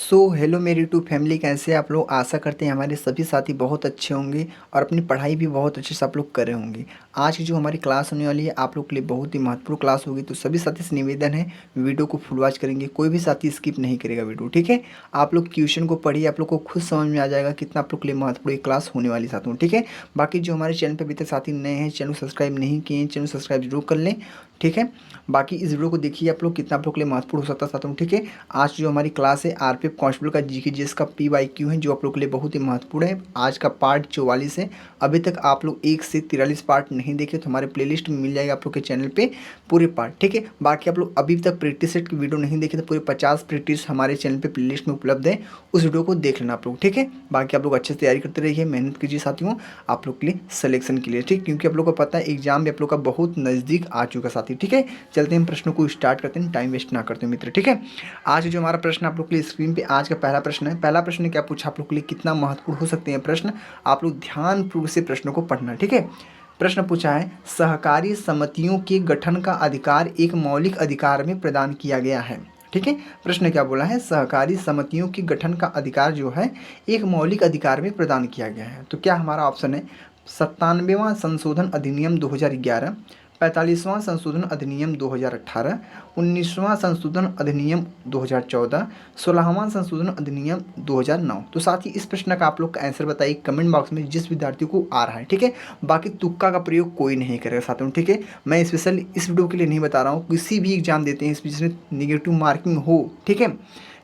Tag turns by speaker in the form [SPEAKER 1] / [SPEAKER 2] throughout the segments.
[SPEAKER 1] Hello मेरी YouTube family, कैसे आप लोग। आशा करते हैं हमारे सभी साथी बहुत अच्छे होंगे और अपनी पढ़ाई भी बहुत अच्छे से आप लोग कर रहे होंगे। आज की जो हमारी क्लास होने वाली है आप लोग के लिए बहुत ही महत्वपूर्ण क्लास होगी, तो सभी साथी से निवेदन है वीडियो को फुल वॉच करेंगे, कोई भी साथी स्किप नहीं करेगा वीडियो, ठीक है। आप लोग क्वेश्चन को पढ़िए, आप लोग को खुद समझ में आ जाएगा कितना आप लोग के लिए महत्वपूर्ण ये क्लास होने वाली साथियों, ठीक है। बाकी जो हमारे चैनल पर अभी तक साथी नए हैं, चैनल सब्सक्राइब नहीं किए हैं, चैनल सब्सक्राइब जरूर कर लें, ठीक है। बाकी इस वीडियो को देखिए आप लोग, कितना आप लोग के लिए महत्वपूर्ण हो सकता है साथियों, ठीक है। आज जो हमारी क्लास है आरपीएफ कांस्टेबल का जीके जीएस का पीवाईक्यू है, जो आप लोग के लिए बहुत ही महत्वपूर्ण है। आज का पार्ट 44 है। अभी तक आप लोग 1 से 43 पार्ट नहीं देखे तो हमारे प्लेलिस्ट में मिल जाएगा आप लोग के चैनल पे पूरे पार्ट, ठीक है। बाकी आप लोग अभी तक प्रैक्टिस सेट की वीडियो नहीं देखे तो पूरे 50 प्रैक्टिस हमारे चैनल पे प्लेलिस्ट में उपलब्ध है, उस वीडियो को देख लेना आप लोग, ठीक है। बाकी आप लोग अच्छे से तैयारी करते रहिए, मेहनत कीजिए साथियों आप लोग के लिए सिलेक्शन के लिए, ठीक। क्योंकि आप लोग को पता है एग्जाम भी आप लोग का बहुत नज़दीक आ चुका साथी, ठीक है। चलते हैं प्रश्नों को स्टार्ट करते हैं, टाइम वेस्ट ना करते हैं मित्र, ठीक है। आज जो हमारा प्रश्न आप लोग के लिए स्क्रीन पे आज का पहला प्रश्न है। पहला प्रश्न ने क्या पूछा आप लोग के लिए, कितना महत्वपूर्ण हो सकते हैं प्रश्न, आप लोग ध्यानपूर्वक से प्रश्नों को पढ़ना, ठीक है। प्रश्न पूछा है, सहकारी समितियों के गठन का अधिकार एक मौलिक अधिकार में प्रदान किया गया है, ठीक है। प्रश्न क्या बोला है, सहकारी समितियों के गठन का अधिकार जो है एक मौलिक अधिकार में प्रदान किया गया है। तो क्या हमारा ऑप्शन है 97वां संशोधन अधिनियम 2011, 45वां संशोधन अधिनियम 2018, 19वां संशोधन अधिनियम 2014, 16वां संशोधन अधिनियम 2009। तो साथ ही इस प्रश्न का आप लोग का आंसर बताइए कमेंट बॉक्स में, जिस विद्यार्थी को आ रहा है, ठीक है। बाकी तुक्का का प्रयोग कोई नहीं करेगा साथियों, ठीक है। मैं स्पेशल इस वीडियो के लिए नहीं बता रहा हूँ, किसी भी एग्जाम देते हैं जिसमें निगेटिव मार्किंग हो, ठीक है,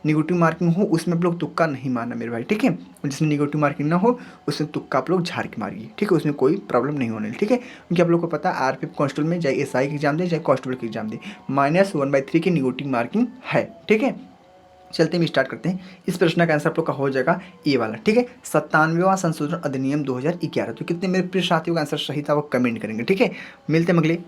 [SPEAKER 1] निगेटिव मार्किंग हो उसमें आप लोग तुक्का नहीं मारना मेरे भाई, ठीक है। जिसमें निगेटिव मार्किंग ना हो उसमें तुक्का आप लोग झाड़ के मारिए, ठीक है, उसमें कोई प्रॉब्लम नहीं होने, ठीक है। क्योंकि आप लोग को पता है आरपीएफ कांस्टेबल में चाहे एसआई की एग्जाम दे चाहे कांस्टेबल की एग्जाम दे, -1/3 की निगेटिव मार्किंग है, ठीक है। चलते हम स्टार्ट करते हैं। इस प्रश्न का आंसर आप लोग का हो जाएगा ए वाला, ठीक है, 97वां संशोधन अधिनियम 2011। तो कितने मेरे प्रिय साथियों का आंसर सही था वो कमेंट करेंगे, ठीक है। मिलते हैं अगले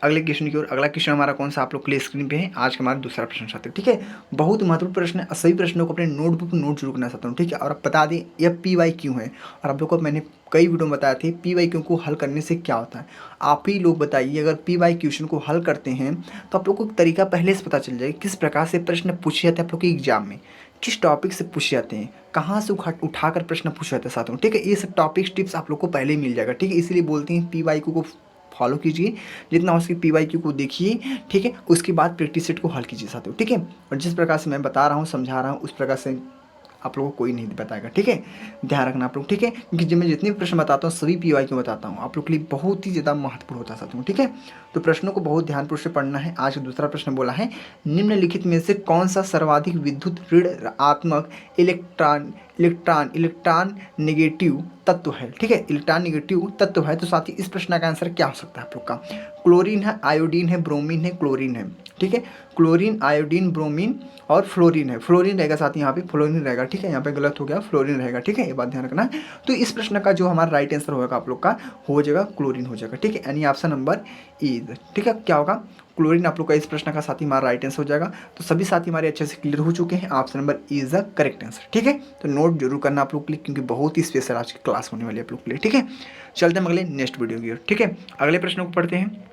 [SPEAKER 1] अगले क्वेश्चन की ओर। अगला क्वेश्चन हमारा कौन सा आप लोग के लिए स्क्रीन पे है, आज का हमारा दूसरा प्रश्न साथियों, ठीक है। बहुत महत्वपूर्ण प्रश्न है, सभी प्रश्नों को अपने नोटबुक में नोट जरूर करना चाहता हूँ, ठीक है। और आप बता दें यह PYQ है, और आप लोग को मैंने कई वीडियो में बताया थे PYQ को हल करने से क्या होता है। आप ही लोग बताइए, अगर PYQ क्वेश्चन को हल करते हैं तो आप लोग को तरीका पहले से पता चल जाएगा किस प्रकार से प्रश्न पूछे जाते हैं आप लोग के एग्जाम में, किस टॉपिक से पूछे जाते हैं, कहाँ से उठाकर प्रश्न पूछे जाते हैं साथियों, ठीक है। ये सब टॉपिक्स टिप्स आप लोग को पहले ही मिल जाएगा, ठीक है। इसीलिए बोलते हैं PYQ को फॉलो कीजिए, जितना हो सके PYQ को देखिए, ठीक है। उसके बाद प्रैक्टिस सेट को हल कीजिए साथियों, ठीक है। और जिस प्रकार से मैं बता रहा हूँ समझा रहा हूँ उस प्रकार से आप लोगों को कोई नहीं बताएगा, ठीक है। ध्यान रखना आप लोग, ठीक है। क्योंकि जब मैं जितने भी प्रश्न बताता हूँ सभी PYQ बताता हूँ, आप लोग के लिए बहुत ही ज़्यादा महत्वपूर्ण होता है साथियों, ठीक है। तो प्रश्नों को बहुत ध्यानपूर्वक से पढ़ना है। आज दूसरा प्रश्न बोला है, निम्नलिखित में से कौन सा सर्वाधिक विद्युत ऋणात्मक इलेक्ट्रॉन इलेक्ट्रॉन इलेक्ट्रॉन नेगेटिव तत्व है, ठीक है, इलेक्ट्रॉन नेगेटिव तत्व है। तो साथ ही इस प्रश्न का आंसर क्या हो सकता है आप लोग का, क्लोरीन है, आयोडीन है, ब्रोमीन है, क्लोरीन है, ठीक है। क्लोरीन, आयोडीन, ब्रोमीन और फ्लोरीन है। फ्लोरीन रहेगा साथ ही यहाँ पे फ्लोरीन रहेगा, ठीक है। यहाँ पे गलत हो गया, फ्लोरीन रहेगा, ठीक है, ये बात ध्यान रखना। तो इस प्रश्न का जो हमारा राइट आंसर होगा आप लोग का हो जाएगा क्लोरीन हो जाएगा, ठीक है। यानी ऑप्शन नंबर ई, ठीक है। क्या होगा, क्लोरीन आप लोग का इस प्रश्न का साथी हमारा राइट आंसर हो जाएगा। तो सभी साथी हमारे अच्छे से क्लियर हो चुके हैं, option number E is the correct answer, ठीक है। तो नोट जरूर करना आप लोग के लिए, क्योंकि बहुत ही स्पेशल आज की क्लास होने वाली है आप लोग के लिए, ठीक है। चलते हैं अगले नेक्स्ट वीडियो की ओर, ठीक है। अगले प्रश्न को पढ़ते हैं।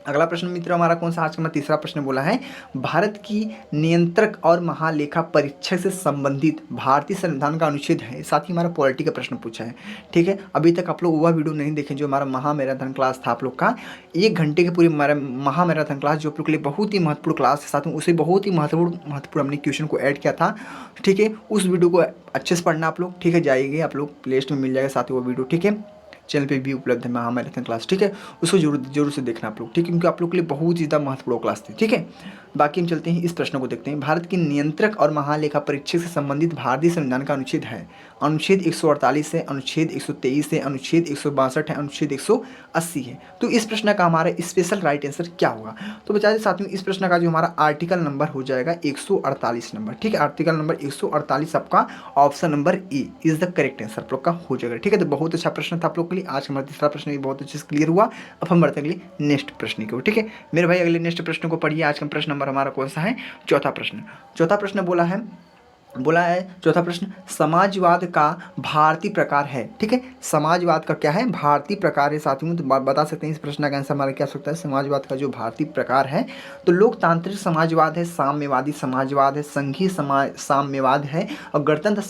[SPEAKER 1] अगला प्रश्न मित्र हमारा कौन सा, आज का हमारा तीसरा प्रश्न बोला है, भारत की नियंत्रक और महालेखा परीक्षक से संबंधित भारतीय संविधान का अनुच्छेद है। साथ ही हमारा पॉलिटी का प्रश्न पूछा है, ठीक है। अभी तक आप लोग वह वीडियो नहीं देखें जो हमारा महामैराथन क्लास था आप लोग का, 1 घंटे की पूरी महामैराथन क्लास जो आप लोग के लिए बहुत ही महत्वपूर्ण क्लास है, साथ में उसे बहुत ही महत्वपूर्ण हमने क्वेश्चन को ऐड किया था, ठीक है। उस वीडियो को अच्छे से पढ़ना आप लोग, ठीक है। जाइए आप लोग प्ले लिस्ट में मिल जाएगा साथ ही वो वीडियो, ठीक है। चैनल पे भी उपलब्ध है महामैराथन क्लास, ठीक है। उसको जरूर से देखना आप लोग, ठीक है, क्योंकि आप लोग के लिए बहुत ज़्यादा महत्वपूर्ण क्लास थी, ठीक है। बाकी हम चलते हैं इस प्रश्न को देखते हैं। भारत की नियंत्रक और महालेखा परीक्षक से संबंधित भारतीय संविधान का अनुच्छेद है, अनुच्छेद 148 है, अनुच्छेद 123 है, अनुच्छेद 162 है, अनुच्छेद 180 है। तो इस प्रश्न का हमारा स्पेशल राइट आंसर क्या होगा, तो बता दें साथियों इस प्रश्न का जो हमारा आर्टिकल नंबर हो जाएगा 148 नंबर, ठीक है। आर्टिकल नंबर 148 आपका option number A is the correct answer आप लोग का हो जाएगा, ठीक है। तो बहुत अच्छा प्रश्न था आप लोग के लिए। आज हमारा तीसरा प्रश्न भी बहुत अच्छे से क्लियर हुआ। अब हम बढ़ते अगले नेक्स्ट प्रश्न की ओर, ठीक है मेरे भाई। अगले नेक्स्ट प्रश्न को पढ़िए। आज का प्रश्न नंबर हमारा कौन सा है, चौथा प्रश्न। चौथा प्रश्न बोला है, बोला है चौथा प्रश्न, समाजवाद का भारतीय प्रकार है। ठीक है, समाजवाद का क्या है, भारतीय प्रकार है साथियों। तो बता सकते हैं इस प्रश्न का आंसर हमारा क्या हो सकता है, समाजवाद का जो भारतीय प्रकार है तो लोकतांत्रिक समाजवाद है, साम्यवादी समाजवाद है, संघीय साम्यवाद है और गणतंत्र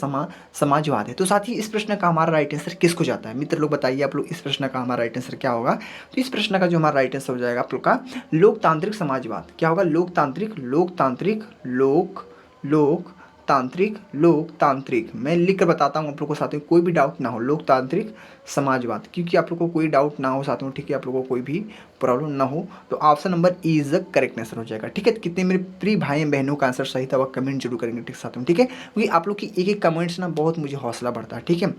[SPEAKER 1] समाजवाद है। तो साथी इस प्रश्न का हमारा राइट आंसर किसको जाता है मित्र लोग, बताइए आप लोग इस प्रश्न का हमारा राइट आंसर क्या होगा। तो इस प्रश्न का जो हमारा राइट आंसर हो जाएगा आप लोग का लोकतांत्रिक समाजवाद। क्या होगा, लोकतांत्रिक लोकतांत्रिक लोकतांत्रिक मैं लिख कर बताता हूँ आप लोगों को साथियों, कोई भी डाउट ना हो, लोकतांत्रिक समाजवाद, क्योंकि आप लोगों को कोई डाउट ना हो साथियों। ठीक है, आप लोगों को कोई भी प्रॉब्लम ना हो, तो option number E is the correct answer हो जाएगा। ठीक है, कितने मेरे प्रिय भाई बहनों का आंसर सही था वह कमेंट जरूर करेंगे ठीक साथियों। ठीक है, क्योंकि आप लोग की एक एक कमेंट्स ना बहुत मुझे हौसला बढ़ता है। ठीक है,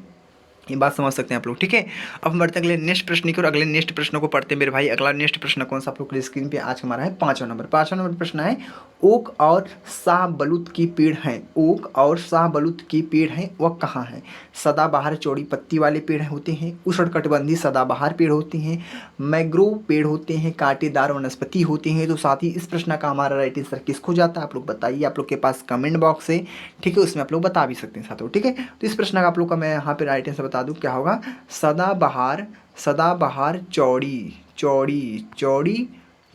[SPEAKER 1] ये बात समझ सकते हैं आप लोग। ठीक है, अब हम बढ़ते हैं अगले नेक्स्ट प्रश्न की और अगले नेक्स्ट प्रश्न को पढ़ते हैं मेरे भाई। अगला नेक्स्ट प्रश्न कौन सा आप लोग की स्क्रीन पे आज हमारा है 5वां नंबर प्रश्न है, ओक और शाहबलूत की पेड़ हैं, ओक और शाहबलूत की पेड़ हैं वह कहाँ है। सदाबहार चौड़ी पत्ती वाले पेड़ होते हैं, उष्णकटिबंधीय सदाबहार पेड़ होते हैं, मैंग्रोव पेड़ होते हैं, कांटेदार वनस्पति होते हैं। तो साथ ही इस प्रश्न का हमारा राइट आंसर किसको जाता है आप लोग बताइए, आप लोग के पास कमेंट बॉक्स है। ठीक है, उसमें आप लोग बता भी सकते हैं साथियों। ठीक है, तो इस प्रश्न का आप लोग का मैं यहाँ पे राइट आंसर बता दूं क्या होगा, सदाबहार सदाबहार चौड़ी चौड़ी चौड़ी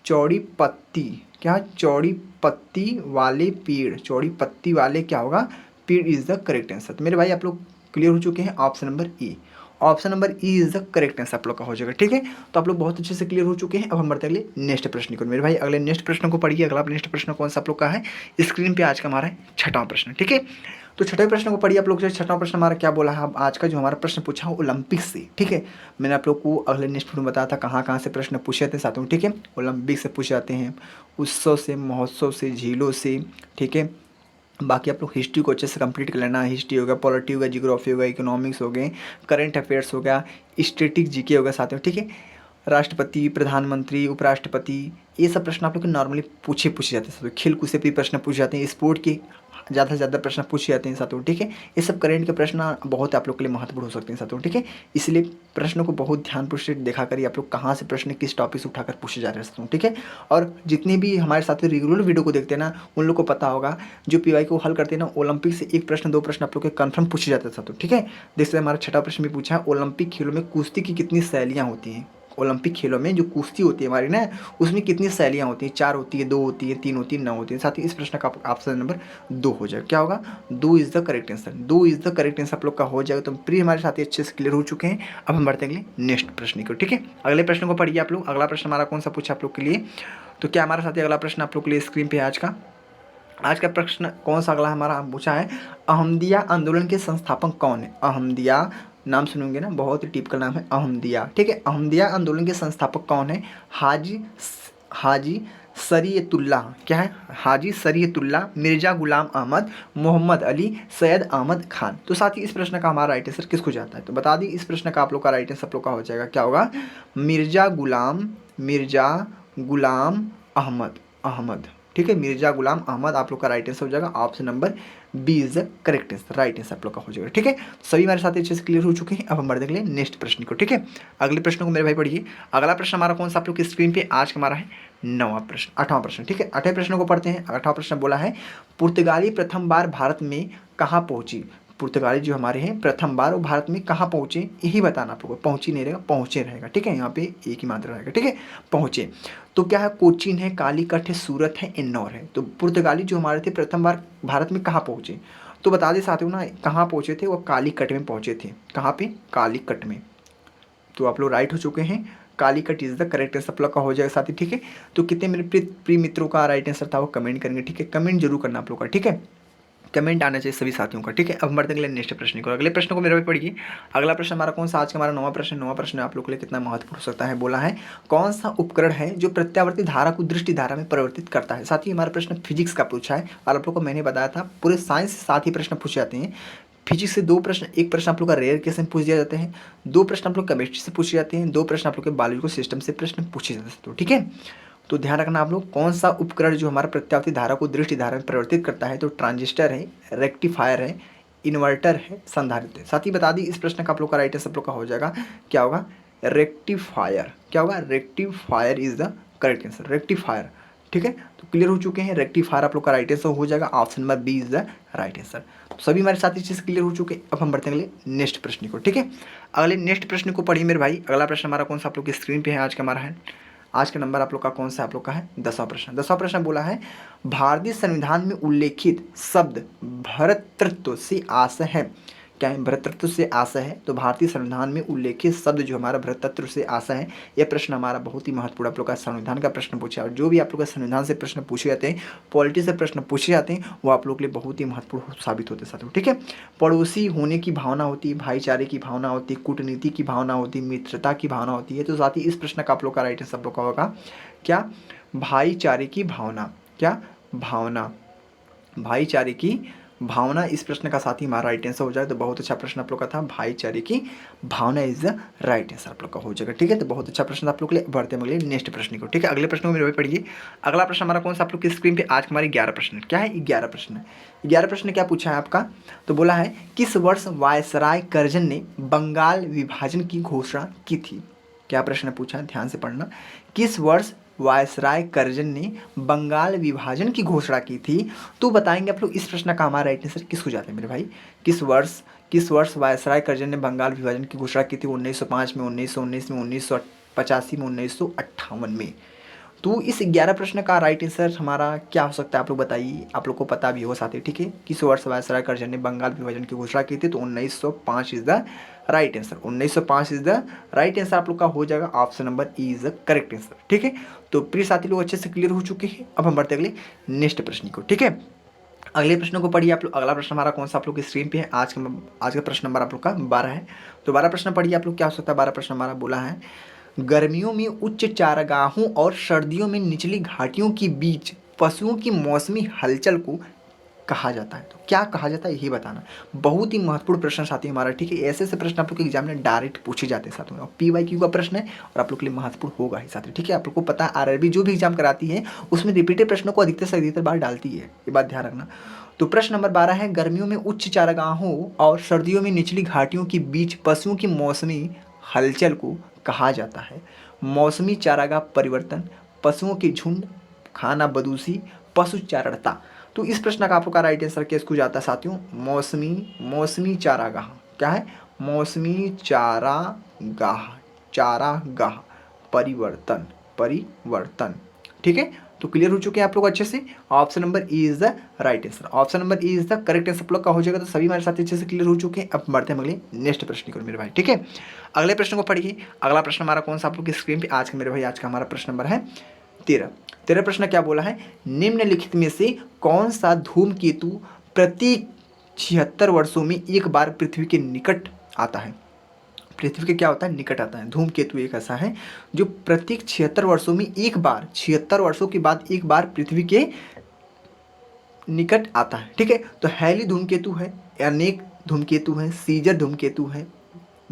[SPEAKER 1] चौड़ी पत्ती, क्या चौड़ी पत्ती वाले पेड़, चौड़ी पत्ती वाले क्या होगा पेड़ इज द करेक्ट आंसर। तो मेरे भाई आप लोग क्लियर हो चुके हैं, option number E, option number E is the correct answer आप लोग का हो जाएगा। ठीक है, तो आप लोग बहुत अच्छे से क्लियर हो चुके हैं। अब हम बढ़ते अगले नेक्स्ट प्रश्न को मेरे भाई, अगले नेक्स्ट प्रश्न को पढ़िए। अगला नेक्स्ट प्रश्न कौन सा आप लोग का है, स्क्रीन पे आज का हमारा है 6वां प्रश्न। ठीक है, तो 6वें प्रश्न को पढ़िए आप लोग। 6वां प्रश्न हमारा क्या बोला है, आज का जो हमारा प्रश्न पूछा है ओलंपिक से। ठीक है, मैंने आप लोग को अगले नेक्स्ट वीडियो में बताया था कहाँ कहाँ से प्रश्न पूछे थे साथियों। ठीक है, ओलंपिक से पूछे जाते हैं, उत्सव से, महोत्सव से, झीलों से। ठीक है, बाकी आप लोग हिस्ट्री को अच्छे से कंप्लीट कर लेना, हिस्ट्री हो गया, पॉलिटी हो गया, जियोग्राफी हो गया, इकोनॉमिक्स हो गए, करंट अफेयर्स हो गया, स्टैटिक जीके हो गया साथियों। ठीक है, राष्ट्रपति, प्रधानमंत्री, उपराष्ट्रपति, ये सब प्रश्न आप लोग के नॉर्मली पूछे जाते हैं साथियों। खेल कूद से भी प्रश्न पूछे जाते हैं, स्पोर्ट के ज़्यादा से ज़्यादा प्रश्न पूछे जाते हैं साथियों। ठीक है, ये सब करेंट के प्रश्न बहुत आप लोग के लिए महत्वपूर्ण हो सकते हैं साथियों। ठीक है, इसलिए प्रश्नों को बहुत ध्यानपूर्वक से देखा करिए आप लोग कहाँ से प्रश्न किस टॉपिक से उठाकर पूछे जा रहे हैं साथियों। ठीक है, और जितने भी हमारे साथी रेगुलर वीडियो को देखते हैं ना उन लोग को पता होगा, जो पीवाई को हल करते हैं ना ओलंपिक से एक प्रश्न 2 प्रश्न आप लोग के कंफर्म पूछे जाते हैं साथियों। ठीक है, जैसे हमारा 6वां प्रश्न भी पूछा है, ओलंपिक खेलों में कुश्ती की कितनी शैलियाँ होती हैं। ओलंपिक खेलों में जो कुश्ती होती है हमारी ना, उसमें कितनी शैलियाँ होती हैं, 4 होती है, 2 होती है, 3 होती है, 9 होती है। साथ ही इस प्रश्न का ऑप्शन नंबर 2 हो जाएगा। क्या होगा, 2 is the correct answer, 2 is the correct answer आप लोग का हो जाएगा। तो प्रिय हमारे साथी अच्छे से क्लियर हो चुके हैं। अब हम बढ़ते हैं अगले नेक्स्ट प्रश्न को। ठीक है, अगले प्रश्न को पढ़िए आप लोग। अगला प्रश्न हमारा कौन सा पूछा आप लोग के लिए, तो क्या हमारे साथी अगला प्रश्न आप लोग के लिए स्क्रीन पे आज का प्रश्न कौन सा अगला हमारा पूछा है, अहमदिया आंदोलन के संस्थापक कौन है। अहमदिया नाम सुनेंगे ना, बहुत ही टिपिकल नाम है अहमदिया। ठीक है, अहमदिया आंदोलन के संस्थापक कौन है, हाजी शरीयतुल्लाह, क्या है, हाजी शरीयतुल्लाह, मिर्ज़ा गुलाम अहमद, मोहम्मद अली, सैयद अहमद खान। तो साथ ही इस प्रश्न का हमारा राइट आंसर किसको जाता है, तो बता दी इस प्रश्न का आप लोग का राइट आंसर आप लोग का हो जाएगा क्या होगा, मिर्ज़ा गुलाम अहमद। ठीक है, मिर्ज़ा गुलाम अहमद आप लोग का राइट आंसर हो जाएगा। Option number B is the correct answer, right answer आप लोग का हो जाएगा। ठीक है, सभी हमारे साथ अच्छे से क्लियर हो चुके हैं। अब हम बढ़ देंगे नेक्स्ट प्रश्न को। ठीक है, अगले प्रश्न को मेरे भाई पढ़िए। अगला प्रश्न हमारा कौन सा आप लोग की स्क्रीन पे आज का हमारा है 9वां प्रश्न, 8वां प्रश्न। ठीक है, 8वें प्रश्न को पढ़ते हैं। 8वां प्रश्न बोला है, पुर्तगाली प्रथम बार भारत में कहाँ पहुँची। पुर्तगाली जो हमारे हैं प्रथम बार वो भारत में कहाँ पहुँचे, यही बताना आप लोगों को। पहुँची नहीं रहेगा, पहुँचे रहेगा। ठीक है, यहाँ पे एक ही मात्रा रहेगा। ठीक है, पहुँचे तो क्या है, कोचीन है, कालीकट है, सूरत है, इंदौर है। तो पुर्तगाली जो हमारे थे प्रथम बार भारत में कहाँ पहुँचे, तो बता दें साथियों ना कहाँ पहुँचे थे, वो कालीकट में पहुँचे थे। कहाँ पे, कालीकट में। तो आप लोग राइट हो चुके हैं, Calicut is the correct answer आप लोग का हो जाएगा साथी। ठीक है, तो कितने मेरे प्रिय मित्रों का राइट आंसर था वो कमेंट करेंगे। ठीक है, कमेंट जरूर करना आप लोग का। ठीक है, कमेंट आना चाहिए सभी साथियों का। ठीक है, अब बढ़ते अगले नेक्स्ट प्रश्न को। अगले प्रश्न को मेरे पे पढ़िए। अगला प्रश्न हमारा कौन सा आज का हमारा 9वां प्रश्न। 9वां प्रश्न आप लोग के लिए कितना महत्वपूर्ण हो सकता है, बोला है कौन सा उपकरण है जो प्रत्यावर्ती धारा को दृष्टि धारा में परिवर्तित करता है। साथ ही हमारा प्रश्न फिजिक्स का पूछा है और आप लोग को मैंने बताया था पूरे साइंस से साथ ही प्रश्न पूछे जाते हैं। फिजिक्स से 2 प्रश्न, एक प्रश्न आप लोग का रेयर केस में पूछ दिया जाते हैं, 2 प्रश्न आप लोग केमिस्ट्री से पूछे जाते हैं, 2 प्रश्न आप लोग के बायोलॉजिकल सिस्टम से प्रश्न पूछे जाते हैं। तो ठीक है, तो ध्यान रखना आप लोग कौन सा उपकरण जो हमारा प्रत्यावर्ती धारा को दृष्टि धारा में परिवर्तित करता है। तो ट्रांजिस्टर है, रेक्टिफायर है, इन्वर्टर है, संधारित्र है। साथ ही बता दी इस प्रश्न का आप लोग का राइट आंसर आप लोग का हो जाएगा क्या होगा, रेक्टिफायर। क्या होगा, rectifier is the correct answer. Rectifier ठीक है, तो क्लियर हो चुके हैं। रेक्टिफायर आप लोग का राइट आंसर हो जाएगा, option number B is the right answer. तो सभी हमारे साथ ये चीज़ क्लियर हो चुके हैं। अब हम बढ़ते हैं अगले नेक्स्ट प्रश्न को। ठीक है, अगले नेक्स्ट प्रश्न को पढ़िए मेरे भाई। अगला प्रश्न हमारा कौन सा आप लोग की स्क्रीन पे है आज का हमारा है, आज का नंबर आप लोग का कौन सा आप लोग का है 10वां प्रश्न। 10वां प्रश्न बोला है भारतीय संविधान में उल्लेखित शब्द भ्रातृत्व से आशय है। क्या है, भ्रातृत्व से आशय है। तो भारतीय संविधान में उल्लेखित शब्द जो हमारा भ्रातृत्व से आशय है, यह प्रश्न हमारा बहुत ही महत्वपूर्ण आप लोग का संविधान का प्रश्न पूछा। और जो भी आप लोग का संविधान से प्रश्न पूछे जाते हैं, पॉलिटी से प्रश्न पूछे जाते हैं, वो आप लोग के लिए बहुत ही महत्वपूर्ण साबित होते साथियों। ठीक है, पड़ोसी होने की भावना होती है, भाईचारे की भावना होती है, कूटनीति की भावना होती है, मित्रता की भावना होती है। तो साथ ही इस प्रश्न का आप लोग का राइट आंसर आप लोग का होगा क्या, भाईचारे की भावना। क्या भावना, भाईचारे की भावना, इस प्रश्न का साथ ही हमारा राइट आंसर हो जाए। तो बहुत अच्छा प्रश्न आप लोग का था, भाईचारे की भावना इज द राइट आंसर आप लोग का हो जाएगा। ठीक है, तो बहुत अच्छा प्रश्न आप लोग के लिए। बढ़ते हैं अगले नेक्स्ट प्रश्न को। ठीक है, अगले प्रश्न को मेरे भाई पढ़िए। अगला प्रश्न हमारा कौन सा आप लोग की स्क्रीन पे, आज हमारे 11 प्रश्न। क्या है 11 प्रश्न। 11 प्रश्न क्या पूछा है आपका, तो बोला है किस वर्ष वायसराय कर्जन ने बंगाल विभाजन की घोषणा की थी। क्या प्रश्न पूछा है, ध्यान से पढ़ना। किस वर्ष वायसराय कर्जन ने बंगाल विभाजन की घोषणा की थी। तो बताएंगे आप लोग इस प्रश्न का हमारा राइट आंसर किसको जाता है मेरे भाई। किस वर्ष वायसराय कर्जन ने बंगाल विभाजन की घोषणा की थी। 1905 में, 1919 में, 1985 में, 1958 में। तो इस 11 प्रश्न का राइट आंसर हमारा क्या हो सकता है आप लोग बताइए, आप लोग को पता भी हो साथी। ठीक है, किस वर्ष वायसराय कर्जन ने बंगाल विभाजन की घोषणा की थी। तो 1905 is the right answer. 1905 is the right answer आप लोग का हो जाएगा, option number E is the correct answer. ठीक है, तो प्रिय साथी लोग अच्छे से क्लियर हो चुके हैं। अब हम बढ़ते अगले नेक्स्ट प्रश्न को। ठीक है, अगले प्रश्नों को पढ़िए आप लोग। अगला प्रश्न हमारा कौन सा आप लोग की स्क्रीन पे है, आज का प्रश्न नंबर आप लोग का 12 है। तो 12 प्रश्न पढ़िए आप लोग। क्या हो सकता है 12 प्रश्न हमारा बोला है गर्मियों में उच्च चारागाहों और सर्दियों में निचली घाटियों के बीच पशुओं की मौसमी हलचल को कहा जाता है। तो क्या कहा जाता है यही बताना। बहुत ही महत्वपूर्ण प्रश्न साथी हमारा। ठीक है, ऐसे ऐसे प्रश्न आप लोग के एग्जाम में डायरेक्ट पूछे जाते हैं साथियों। और PYQ का प्रश्न है और आप लोग के लिए महत्वपूर्ण होगा ही साथी। ठीक है, आप लोग को पता है RRB जो भी एग्जाम कराती है उसमें रिपीटेड प्रश्नों को अधिकतर से अधिकतर बार डालती है, ये बात ध्यान रखना। तो प्रश्न नंबर 12 है गर्मियों में उच्च चारागाहों और सर्दियों में निचली घाटियों के बीच पशुओं की मौसमी हलचल को कहा जाता है। मौसमी चारागाह परिवर्तन, पशुओं के झुंड, खाना बदूसी, पशु चारणता। तो इस प्रश्न का आप लोग का राइट आंसर क्या इसको जाता है साथियों, मौसमी चारागाह। क्या है, मौसमी चारागाह, चारागाह परिवर्तन। ठीक है, तो क्लियर हो चुके हैं आप लोग अच्छे से। Option number E is the right answer. Option number E is the correct answer आप लोग का हो जाएगा। तो सभी हमारे साथ अच्छे से क्लियर हो चुके हैं। अब बढ़ते हैं अगले नेक्स्ट प्रश्न को मेरे भाई। ठीक है, अगले प्रश्न को पढ़िए। अगला प्रश्न हमारा कौन सा आप लोग की स्क्रीन पे, आज का मेरे भाई आज का हमारा प्रश्न नंबर है 13। 13 प्रश्न क्या बोला है, निम्नलिखित में से कौन सा धूमकेतु प्रति 76 वर्षों में एक बार पृथ्वी के निकट आता है। पृथ्वी के क्या होता है, निकट आता है। धूमकेतु एक ऐसा है जो प्रत्येक 76 वर्षों में एक बार, 76 वर्षों के बाद एक बार पृथ्वी के निकट आता है। ठीक है, तो हैली धूमकेतु है, अनेक धूमकेतु है, सीजर धूमकेतु है,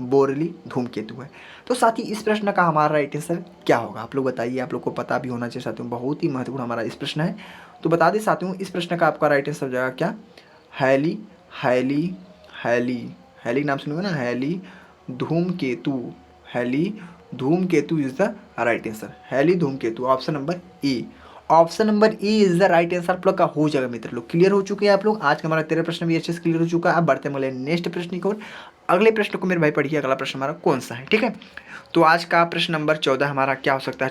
[SPEAKER 1] बोरली धूमकेतु है। तो साथ ही इस प्रश्न का हमारा राइट आंसर क्या होगा आप लोग बताइए। आप लोग को पता भी होना चाहिए साथियों, बहुत ही महत्वपूर्ण हमारा इस प्रश्न है। तो बता दें साथियों, इस प्रश्न का आपका राइट आंसर हो जाएगा क्या, हैली हैली हैली हैली नाम सुनोगे ना, हैली धूमकेतु। हैली धूमकेतु is the right answer. Halley धूमकेतु, option number A. Option number A is the right answer आप लोग का हो जाएगा। मित्र लोग क्लियर हो चुके हैं आप लोग। आज का हमारा 13 प्रश्न भी अच्छे से क्लियर हो चुका है। अब बढ़ते हैं नेक्स्ट प्रश्न की ओर। अगले प्रश्न को मेरे भाई पढ़िए। अगला प्रश्न हमारा कौन सा है, ठीक है। तो आज का प्रश्न नंबर 14 हमारा क्या हो सकता है।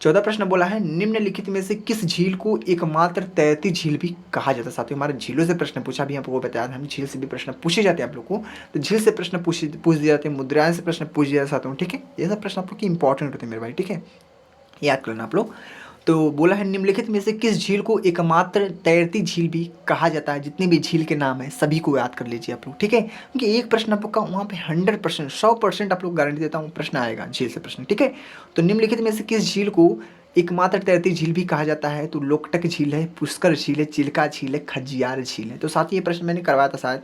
[SPEAKER 1] 14 प्रश्न बोला है निम्नलिखित में से किस झील को एकमात्र तैरती झील भी कहा जाता है। साथियों हमारे झीलों से प्रश्न पूछा भी, आपको बताया था हम झील से भी प्रश्न पूछे जाते हैं आप लोग को। तो झील से प्रश्न पूछ दिए जाते हैं, मुद्राएं से प्रश्न पूछ दिया जाता है। ठीक है, ये सब प्रश्न आप लोग की इंपॉर्टेंट होते हैं मेरे भाई। ठीक है, याद कर लेना आप लोग। तो बोला है निम्नलिखित में से किस झील को एकमात्र तैरती झील भी कहा जाता है। जितने भी झील के नाम है सभी को याद कर लीजिए आप लोग, ठीक है। क्योंकि एक प्रश्न आप लोग का वहाँ पे 100% 100% आप लोग गारंटी देता हूँ प्रश्न आएगा झील से प्रश्न, ठीक है। तो निम्नलिखित में से किस झील को एकमात्र तैरती झील भी कहा जाता है। तो लोकटक झील है, पुष्कर झील है, चिल्का झील है, खजियार झील है। तो साथ ही ये प्रश्न मैंने करवाया था शायद,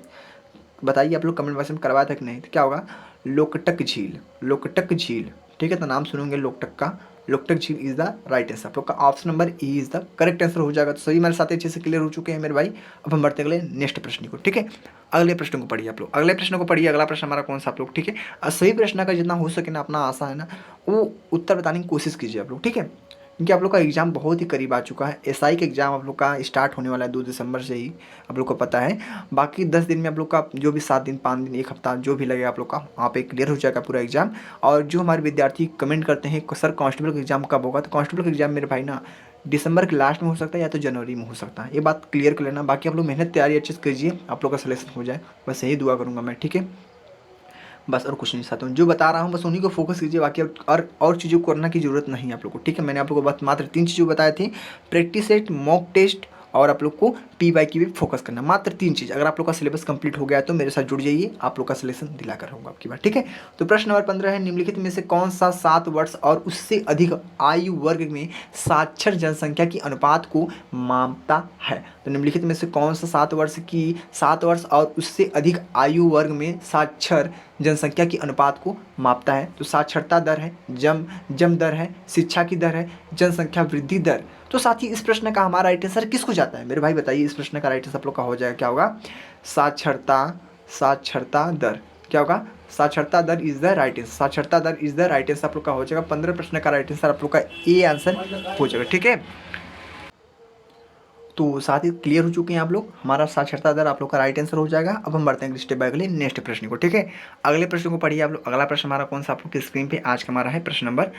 [SPEAKER 1] बताइए आप लोग कमेंट बॉक्स में करवाया था कि नहीं। तो क्या होगा, लोकटक झील, लोकटक झील, ठीक है। तो नाम सुनोगे लोकटक का, लोकटक झील इज द राइट आंसर। आप लोग का option number E is the correct answer हो जाएगा। तो सभी मेरे साथ अच्छे से क्लियर हो चुके हैं मेरे भाई। अब हम बढ़ते अगले नेक्स्ट प्रश्न को, ठीक है। अगले प्रश्न को पढ़िए आप लोग, अगले प्रश्न को पढ़िए। अगला प्रश्न हमारा कौन सा आप लोग, ठीक है। सभी प्रश्न का जितना हो सके ना, अपना आशा है ना, वो उत्तर बताने की कोशिश कीजिए आप लोग, ठीक है। क्योंकि आप लोग का एग्ज़ाम बहुत ही करीब आ चुका है। एसआई का एग्ज़ाम आप लोग का स्टार्ट होने वाला है 2 दिसंबर से ही, आप लोग को पता है। बाकी 10 दिन में आप लोग का जो भी 7 दिन, 5 दिन, 1 हफ्ता जो भी लगेगा आप लोग का, वहाँ पे क्लियर हो जाएगा पूरा एग्ज़ाम। और जो हमारे विद्यार्थी कमेंट करते हैं सर कांस्टेबल का एग्ज़ाम कब होगा, तो कांस्टेबल का एग्ज़ाम मेरे भाई ना दिसंबर के लास्ट में हो सकता है या तो जनवरी में हो सकता है, ये बात क्लियर कर लेना। बाकी आप लोग मेहनत तैयारी अच्छे से कीजिए, आप लोग का सिलेक्शन हो जाए, बस यही दुआ करूँगा मैं, ठीक है। बस और कुछ नहीं चाहता हूँ, जो बता रहा हूँ बस उन्हीं को फोकस कीजिए, बाकी और चीज़ों को करने की ज़रूरत नहीं है आप लोग को, ठीक है। मैंने आप लोग को बस मात्र 3 चीज़ें बताए थे, प्रैक्टिस सेट, मॉक टेस्ट और आप लोग को पीवाई की भी फोकस करना, मात्र 3 चीज़। अगर आप लोग का सिलेबस कंप्लीट हो गया तो मेरे साथ जुड़ जाइए, आप लोग का सिलेक्शन दिला कर रहूँगा आपकी बात, ठीक है। तो प्रश्न नंबर 15 है, निम्नलिखित में से कौन सा 7 वर्ष और उससे अधिक आयु वर्ग में साक्षर जनसंख्या की अनुपात को मापता है। तो निम्नलिखित में से कौन सा 7 वर्ष और उससे अधिक आयु वर्ग में साक्षर जनसंख्या की अनुपात को मापता है। तो साक्षरता दर है, जन्म दर है, शिक्षा की दर है, जनसंख्या वृद्धि दर। तो साथ ही इस प्रश्न का हमारा राइट आंसर किसको जाता है मेरे भाई, बताइए। इस प्रश्न का राइट आंसर आप लोग का हो जाएगा, क्या होगा, साक्षरता दर, क्या होगा, साक्षरता दर इज द राइट आंसर, साक्षरता दर इज द राइट आंसर आप लोग का हो जाएगा। 15 प्रश्न का राइट आंसर आप लोग का ए आंसर हो जाएगा, ठीक है। तो साथ ही क्लियर हो चुके हैं आप लोग, हमारा साक्षरता दर आप लोग का राइट आंसर हो जाएगा। अब हम बढ़ते हैं स्टेप बाय अगले नेक्स्ट प्रश्न को, ठीक है। अगले प्रश्न को पढ़िए आप लोग। अगला प्रश्न हमारा कौन सा आप लोग की स्क्रीन पे आज का हमारा है प्रश्न नंबर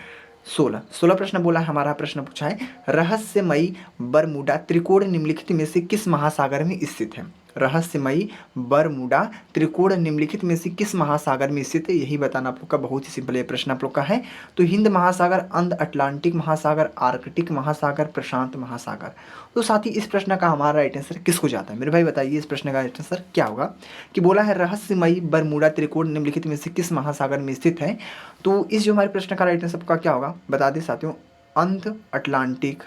[SPEAKER 1] 16 प्रश्न बोला है हमारा। प्रश्न पूछा है, रहस्यमयी बरमूडा त्रिकोण निम्नलिखित में से किस महासागर में स्थित है। रहस्यमयी बरमूडा त्रिकोण निम्नलिखित में से किस महासागर में स्थित है, यही बताना आप लोग का। बहुत ही सिंपल ये प्रश्न आप लोग का है। तो हिंद महासागर, अंध अटलांटिक महासागर, आर्कटिक महासागर, प्रशांत महासागर। तो साथ ही इस प्रश्न का हमारा राइट आंसर किसको जाता है मेरे भाई, बताइए। इस प्रश्न का राइट आंसर क्या होगा, कि बोला है रहस्यमयी बरमूडा त्रिकोण निम्नलिखित में से किस महासागर में स्थित है। तो इस जो हमारे प्रश्न का राइट आंसर का क्या होगा बता दें साथियों, अंध अटलांटिक,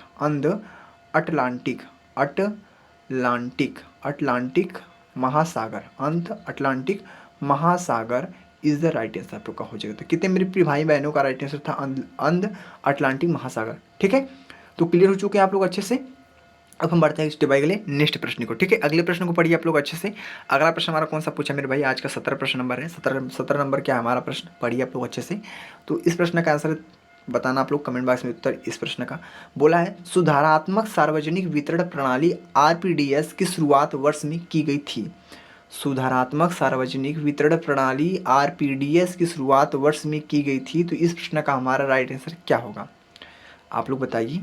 [SPEAKER 1] अटलांटिक महासागर, अंध अटलांटिक महासागर इज द राइट आंसर आप लोग का हो जाएगा। तो कितने मेरे प्रिय भाई बहनों का राइट आंसर था, अंध अटलांटिक महासागर, ठीक है। तो क्लियर हो चुके हैं आप लोग अच्छे से। अब हम बढ़ते हैं स्टेप बाय अगले नेक्स्ट प्रश्न को, ठीक है। अगले प्रश्न को पढ़िए आप लोग अच्छे से। अगला प्रश्न हमारा कौन सा पूछा मेरे भाई, आज का 17 प्रश्न नंबर है। 17 नंबर क्या है हमारा प्रश्न, पढ़िए आप लोग अच्छे से। तो इस प्रश्न का आंसर बताना आप लोग कमेंट बॉक्स में। उत्तर इस प्रश्न का बोला है, सुधारात्मक सार्वजनिक वितरण प्रणाली आरपीडीएस की शुरुआत वर्ष में की गई थी। सुधारात्मक सार्वजनिक वितरण प्रणाली आरपीडीएस की शुरुआत वर्ष में की गई थी। तो इस प्रश्न का हमारा राइट आंसर क्या होगा आप लोग बताइए।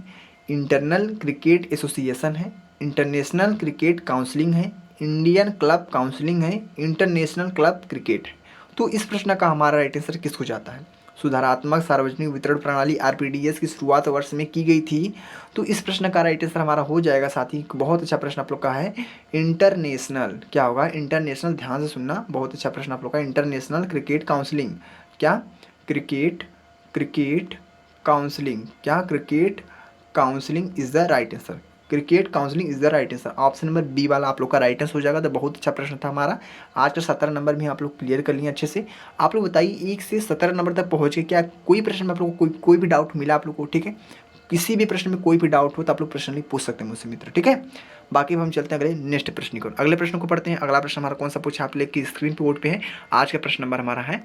[SPEAKER 1] इंटरनल क्रिकेट एसोसिएशन है, इंटरनेशनल क्रिकेट काउंसिलिंग है, इंडियन क्लब काउंसिलिंग है, इंटरनेशनल क्लब क्रिकेट है। तो इस प्रश्न का हमारा राइट आंसर किसको जाता है। सुधारात्मक सार्वजनिक वितरण प्रणाली आरपीडीएस की शुरुआत वर्ष में की गई थी। तो इस प्रश्न का राइट आंसर हमारा हो जाएगा साथी, बहुत अच्छा प्रश्न आप लोग का है, इंटरनेशनल, क्या होगा, इंटरनेशनल, ध्यान से सुनना, बहुत अच्छा प्रश्न आप लोग का, इंटरनेशनल क्रिकेट काउंसिलिंग, क्या, क्रिकेट काउंसिलिंग, क्या, cricket counselling is the right answer, cricket counselling is the right answer. Option number B वाला आप लोग का राइट आंसर हो जाएगा। तो बहुत अच्छा प्रश्न था हमारा, आज का 17 नंबर भी आप लोग क्लियर कर लिए अच्छे से। आप लोग बताइए 1 से 17 नंबर तक पहुँच के क्या कोई प्रश्न में आप लोग को कोई भी डाउट मिला आप लोग को, ठीक है। किसी भी प्रश्न में कोई भी डाउट हो तो आप लोग पर्सनली पूछ सकते हैं मुझसे मित्र, ठीक है। बाकी हम चलते हैं अगले नेक्स्ट प्रश्न को, अगले प्रश्न को पढ़ते हैं। अगला प्रश्न हमारा कौन सा पूछा आप लोग की स्क्रीन पे बोर्ड पे है। आज का प्रश्न नंबर हमारा है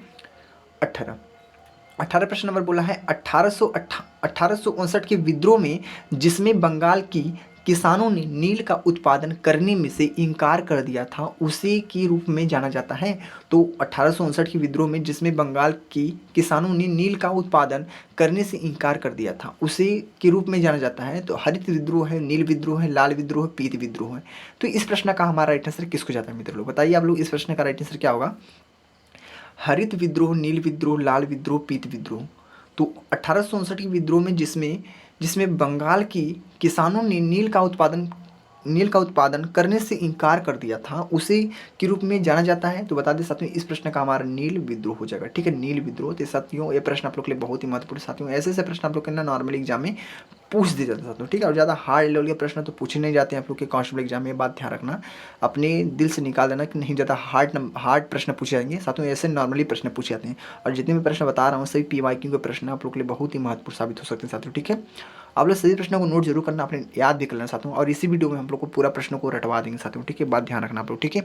[SPEAKER 1] 18 प्रश्न नंबर बोला है, 1859 के विद्रोह में जिसमें बंगाल की किसानों ने नील का उत्पादन करने में से इनकार कर दिया था, उसी के रूप में जाना जाता है। तो 1859 के विद्रोह में जिसमें बंगाल की किसानों ने नील का उत्पादन करने से इनकार कर दिया था, उसी के रूप में जाना जाता है। तो हरित विद्रोह है, नील विद्रोह है, लाल विद्रोह है, पीत विद्रोह है। तो इस प्रश्न का हमारा राइट आंसर किसको जाता है मित्र लोग, बताइए आप लोग। इस प्रश्न का राइट आंसर क्या होगा, हरित विद्रोह, नील विद्रोह, लाल विद्रोह, पीत विद्रोह। तो 1859 के विद्रोह में जिसमें बंगाल की किसानों ने नील का उत्पादन करने से इनकार कर दिया था, उसी के रूप में जाना जाता है। तो बता दें साथियों, इस प्रश्न का हमारा नील विद्रोह हो जाएगा, ठीक है, नील विद्रोह। तो साथियों ये प्रश्न आप लोग के लिए बहुत ही महत्वपूर्ण साथियों, ऐसे ऐसे प्रश्न आप लोग के ना नॉर्मल एग्जाम में पूछ दिए जाते हैं साथियों, ठीक है। और ज़्यादा हार्ड लेवल के प्रश्न तो पूछे नहीं जाते हैं आप लोग के कांस्टेबल एग्जाम में, ये बात ध्यान रखना, अपने दिल से निकाल देना कि नहीं ज़्यादा हार्ड प्रश्न पूछे जाएंगे साथियों, ऐसे नॉर्मली प्रश्न पूछे जाते हैं। और जितने भी प्रश्न बता रहा हूँ सभी पीवाईक्यू के प्रश्न आप लोग के लिए बहुत ही महत्वपूर्ण साबित हो सकते हैं साथियों, ठीक है। आप लोग सभी प्रश्नों को नोट जरूर करना, अपने याद भी कर लेना साथियों। और इसी वीडियो में हम लोग को पूरा प्रश्नों को रटवा देंगे साथियों, ठीक है, बात ध्यान रखना आप लोग, ठीक है।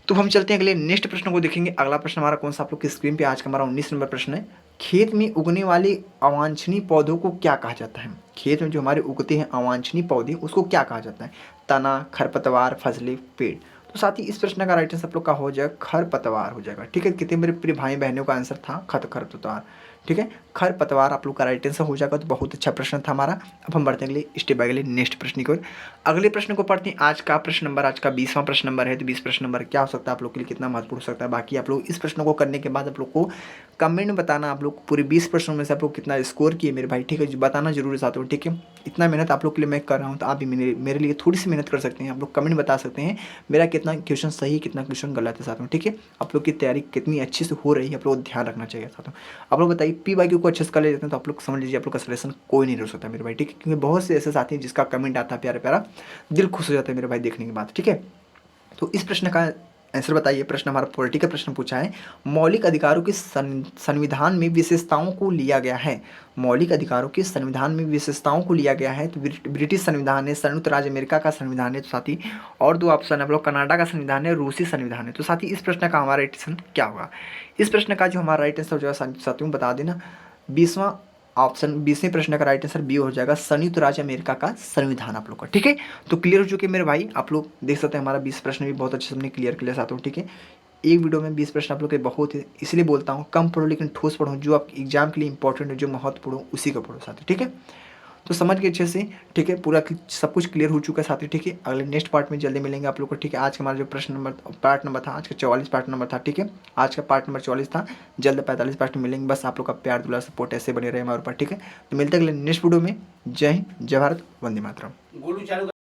[SPEAKER 1] तो हम चलते हैं अगले नेक्स्ट प्रश्न को देखेंगे। अगला प्रश्न हमारा कौन सा आप लोग की स्क्रीन पे आज का हमारा 19 नंबर प्रश्न है। खेत में उगने वाले अवांछनीय पौधों को क्या कहा जाता है? खेत में जो हमारे उगते हैं अवांछनीय पौधे उसको क्या कहा जाता है? तना, खरपतवार, फसलें, पेड़। तो साथ ही इस प्रश्न का राइट आंसर आप लोग का हो जाएगा खरपतवार हो जाएगा। ठीक है, कितने मेरे प्रिय भाई बहनों का आंसर था खरपतवार। ठीक है, खरपतवार आप लोग का राइट आंसर हो जाएगा। तो बहुत अच्छा प्रश्न था हमारा। अब हम बढ़ते हैं अगले स्टेप बाय अगले नेक्स्ट प्रश्न की ओर। अगले प्रश्न को पढ़ते हैं। आज का प्रश्न नंबर आज का 20वां प्रश्न नंबर है। तो 20 प्रश्न नंबर क्या हो सकता है आप लोग के लिए, कितना महत्वपूर्ण हो सकता है? बाकी आप लोग इस प्रश्न को करने के बाद आप लोग को कमेंट में बताना आप लोग पूरे 20 प्रश्नों में से आप लोग कितना स्कोर किए मेरे भाई। ठीक है, बताना जरूर साथियों। ठीक है, इतना मेहनत आप लोग के लिए मैं कर रहा हूँ, तो आप भी मेरे लिए थोड़ी सी मेहनत कर सकते हैं। आप लोग कमेंट बता सकते हैं मेरा कितना क्वेश्चन सही कितना क्वेश्चन गलत है साथियों। ठीक है, आप लोग की तैयारी कितनी अच्छी से हो रही है आप लोग ध्यान रखना चाहिए साथियों। आप लोग बताइए PYQ को अच्छे से कर लेते हैं तो आप लोग समझ लीजिए आप लोग का सलेक्शन कोई नहीं रोक सकता मेरे भाई। ठीक है, क्योंकि बहुत से ऐसे साथी हैं जिसका कमेंट आता है प्यारा प्यारा, दिल खुश हो जाता है मेरे भाई देखने के बाद। ठीक है, तो इस प्रश्न का आंसर बताइए। प्रश्न हमारा पॉलिटिकल प्रश्न पूछा है। मौलिक अधिकारों के संविधान में विशेषताओं को लिया गया है। मौलिक अधिकारों के संविधान में विशेषताओं को लिया गया है। तो ब्रिटिश संविधान है, संयुक्त राज्य अमेरिका का संविधान है, तो साथ ही और दो ऑप्शन है आप लोग, कनाडा का संविधान है, रूसी संविधान है। तो साथ ही इस प्रश्न का हमारा राइट आंसर क्या होगा? इस प्रश्न का जो हमारा राइट आंसर हो जाएगा साथियों बता देना। 20वां ऑप्शन 20वें प्रश्न का राइट आंसर बी हो जाएगा, संयुक्त राज्य अमेरिका का संविधान आप लोग का। ठीक है, तो क्लियर हो चुके मेरे भाई। आप लोग देख सकते हैं हमारा 20 प्रश्न भी बहुत अच्छे से हमने क्लियर कर लिया साथियों। ठीक है, एक वीडियो में 20 प्रश्न आप लोग के बहुत है, इसलिए बोलता हूँ कम पढ़ो लेकिन ठोस पढ़ो। जो आप एग्जाम के लिए इंपॉर्टेंट है, जो महत्वपूर्ण हो उसी को पढ़ो साथी। ठीक है, तो समझ गए अच्छे से। ठीक है, पूरा सब कुछ क्लियर हो चुका है साथी। ठीक है, अगले नेक्स्ट पार्ट में जल्दी मिलेंगे आप लोग को। ठीक है, आज का हमारा जो प्रश्न नंबर पार्ट नंबर था आज का 44 पार्ट नंबर था। ठीक है, आज का पार्ट नंबर 44 था। जल्द 45 पार्ट में मिलेंगे। बस आप लोग का प्यार दुलार सपोर्ट ऐसे बने रहे हमारे ऊपर। ठीक है, तो मिलते हैं अगले नेक्स्ट वीडियो में। जय हिंद, जय भारत, वंदे मातरम।